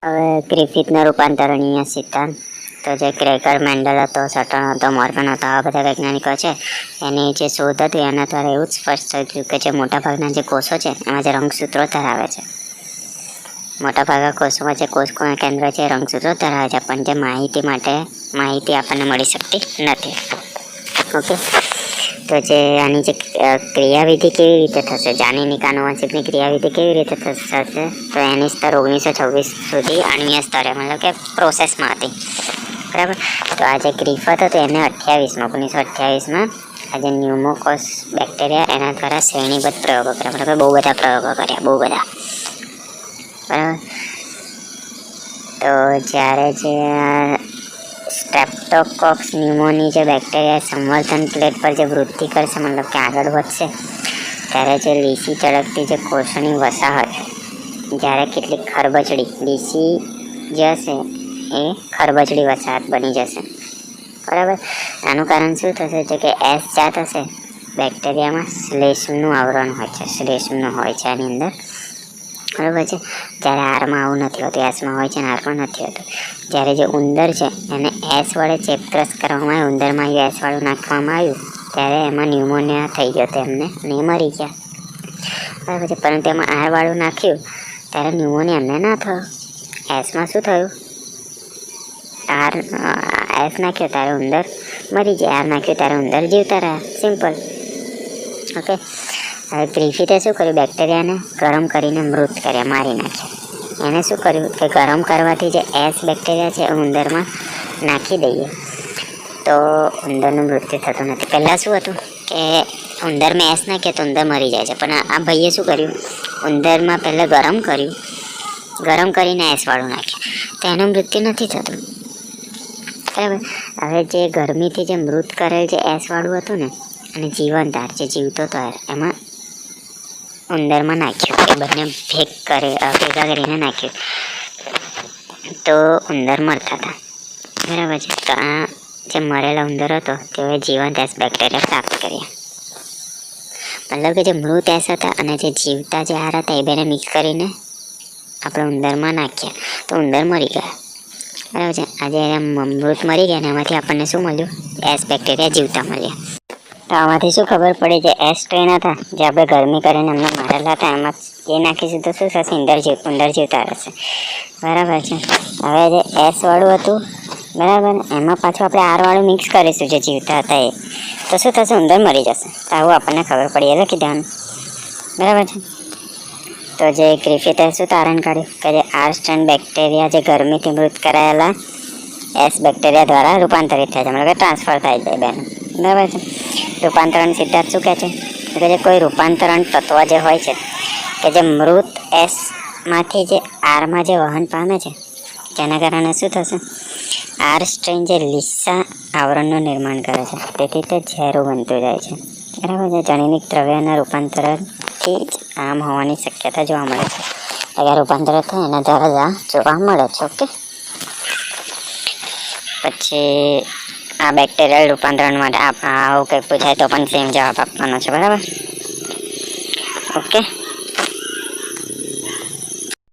હવે ગ્રિફિથનું રૂપાંતરણ અહીંયા સિદ્ધાંત તો જે ક્રેકર, મેન્ડલ હતો, સટન હતો, મોર્ગન હતો, આવા બધા વૈજ્ઞાનિકો છે એની જે શોધ હતી એના દ્વારા એવું જ સ્પષ્ટ થયું કે જે મોટાભાગના જે કોષો છે એમાં જે રંગસૂત્રો ધરાવે છે, મોટાભાગના કોષોમાં જે કોષ કેન્દ્ર છે રંગસૂત્રો ધરાવે છે, પણ જે માહિતી આપણને મળી શકતી નથી. ઓકે, તો જે આની જે ક્રિયાવિધિ કેવી રીતે થશે, જાનીની આનુવંશિકની ક્રિયાવિધિ કેવી રીતે થશે, તો એની સ્તર 1926 સુધી આણ્વીય સ્તરે મતલબ કે પ્રોસેસમાં હતી. બરાબર. તો આ જે ગ્રિફિથ હતો એને 1928માં આ જે ન્યુમોકોસ બેક્ટેરિયા એના દ્વારા શ્રેણીબદ્ધ પ્રયોગો કર્યા, બરાબર, બહુ બધા પ્રયોગો કર્યા, બહુ બધા. બરાબર. તો જ્યારે જે સ્ટ્રેપ્ટોકોક્સ ન્યુમોની જે બેક્ટેરિયા સંવર્ધન પ્લેટ પર જે વૃદ્ધિ કરશે, મતલબ કે આગળ વધશે, ત્યારે જે લીસી ચળકતી જે કોષોની વસાહત, જ્યારે કેટલીક ખરબચડી લીસી જે હશે એ ખરબચડી વસાહત બની જશે. બરાબર. આનું કારણ શું થશે છે કે એસ જાત હશે બેક્ટેરિયામાં શ્લેષ્મનું આવરણ હોય છે, શ્લેષ્મનું હોય છે આની અંદર. બરાબર છે. જ્યારે આરમાં આવું નથી હોતું, એસમાં હોય છે અને આરમાં નથી હોતું. જ્યારે જે ઉંદર છે એને એસ વડે ચેપગ્રસ્ત કરવામાં આવ્યું, ઉંદરમાં આવ્યું, એસ વાળું નાખવામાં આવ્યું, ત્યારે એમાં ન્યુમોનિયા થઈ ગયો તેમને અને એ મરી ગયા. બરાબર છે. પરંતુ એમાં આર વાળું નાખ્યું ત્યારે ન્યુમોનિયા એમને ના થયો. એસમાં શું થયું, એસ નાખ્યો ત્યારે ઉંદર મરી જાય, આર નાખ્યું ત્યારે ઉંદર જીવતા રહ્યા. સિમ્પલ. ઓકે. હવે ગ્રિફિથે શું કર્યું, બેક્ટેરિયાને ગરમ કરીને મૃત કર્યા, મારી નાખ્યા. એને શું કર્યું કે ગરમ કરવાથી જે એસ બેક્ટેરિયા છે એ ઉંદરમાં નાખી દઈએ તો ઉંદરનું મૃત્યુ થતું નથી. પહેલાં શું હતું કે ઉંદરમાં એસ નાખીએ તો ઉંદર મરી જાય છે, પણ આ ભાઈએ શું કર્યું, ઉંદરમાં પહેલાં ગરમ કર્યું, ગરમ કરીને એસવાળું નાખ્યું તો એનું મૃત્યુ નથી થતું. બરાબર. હવે જે ગરમીથી જે મૃત કરેલ જે એસવાળું હતું ને અને જીવંત આર જે જીવતો હતો એમાં ઉંદરમાં નાખ્યું, એ બંને ભેગા કરીને નાખ્યું તો ઉંદર મરતા હતા. બરાબર છે. તો આ જે મરેલા ઉંદર હતો તેઓએ જીવંત એસ બેક્ટેરિયા પ્રાપ્ત કર્યા. મતલબ કે જે મૃત એસ હતા અને જે જીવતા જે આર હતા એ બેને મિક્સ કરીને આપણે ઉંદરમાં નાખ્યા તો ઉંદર મરી ગયા. બરાબર છે. આજે મૃત મરી ગયા ને એમાંથી આપણને શું મળ્યું, એસ બેક્ટેરિયા જીવતા મળ્યા. તો આમાંથી શું ખબર પડી, જે એસ સ્ટ્રેન હતા જે આપણે ગરમી કરીને એમને મારેલા હતા એમાં એ નાખીશું તો શું થશે, ઉંદર જીવતા રહેશે. બરાબર છે. હવે જે એસ વાળું હતું, બરાબર, એમાં પાછું આપણે આર વાળું મિક્સ કરીશું જે જીવતા હતા એ, તો શું થશે, ઉંદર મરી જશે. તો આવું આપણને ખબર પડી, એ લખી દેવાનું. બરાબર છે. તો જે ગ્રિફિથે શું તારણ કાઢ્યું કે જે આર સ્ટ્રેન બેક્ટેરિયા જે ગરમીથી મૃત કરાયેલા એસ બેક્ટેરિયા દ્વારા રૂપાંતરિત થાય છે, મતલબ કે ટ્રાન્સફર થાય છે બેનું. બરાબર છે. રૂપાંતરણ સિદ્ધાંત શું કહે છે કે જે કોઈ રૂપાંતરણ તત્વ જે હોય છે કે જે મૃત એસમાંથી જે આરમાં જે વહન પામે છે જેના કારણે શું થશે, આર સ્ટ્રેન જે લીસા આવરણનું નિર્માણ કરે છે, તેથી તે ઝેરું બનતું જાય છે. બરાબર છે. જનીનિક દ્રવ્યના રૂપાંતરણથી જ આમ હોવાની શક્યતા જોવા મળે છે. અગર રૂપાંતર થાય એના દ્વારા જ આ જોવા મળે છે. ઓકે. પછી આ બેક્ટેરિયલ રૂપાંતરણ માટે આવું કંઈક પૂછાય તો પણ સેમ જવાબ આપવાનો છે. બરાબર. ઓકે.